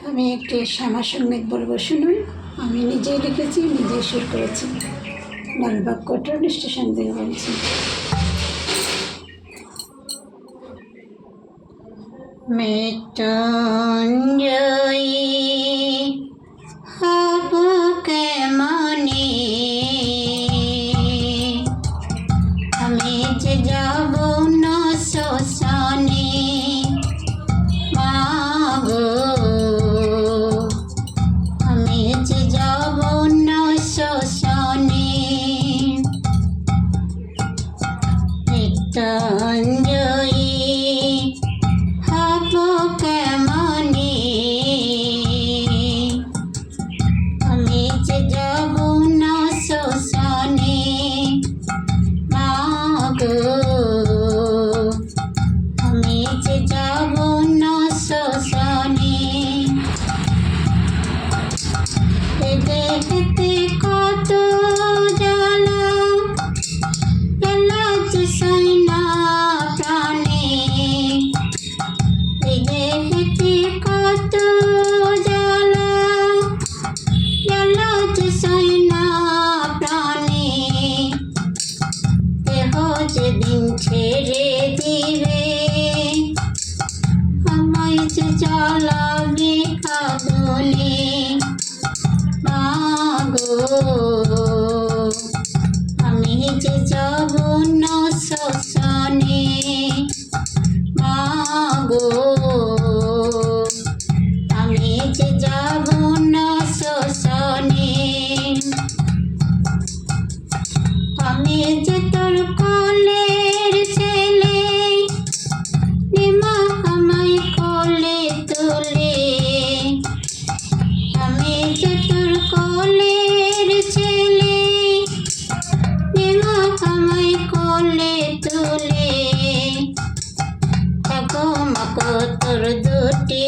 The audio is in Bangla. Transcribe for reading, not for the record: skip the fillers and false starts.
আমি একটি শ্যামা সঙ্গীত বলবো, শুনুন। আমি নিজেই লিখেছি, নিজেই সুর করেছি। লালবাগ কটন স্টেশন থেকে বলছি। মৃত্যুঞ্জয়ী হব কেমনে, আমি যে যাব না শ্মশানে। মাগো, আমি যে যাব না শ্মশানে। মৃত্যুঞ্জয়ী হব কেমনে, আমি যে যাব না শ্মশানে। মাগো, আমি যে যাব না শ্মশানে। দেখতে কত জ্বালা এলাচ সৈনা প্রাণে, দেখতে কত জ্বালা এলাচ সৈনা প্রাণে। দেহ যেদিন ছেড়ে দিবে, আমায় যে জ্বালাবে আগুনে। মাগো, আমি যে যাব না শ্মশানে। মাগো, আমি যে যাব না শ্মশানে। আমি যে তোর কোলের ছেলে, নিমা আমায় কোলে তোলে। আমি যে তোর কোলের ছেলে, নিমা আমায় কোলে তোলে। মাগো মাগো, তোর দুটি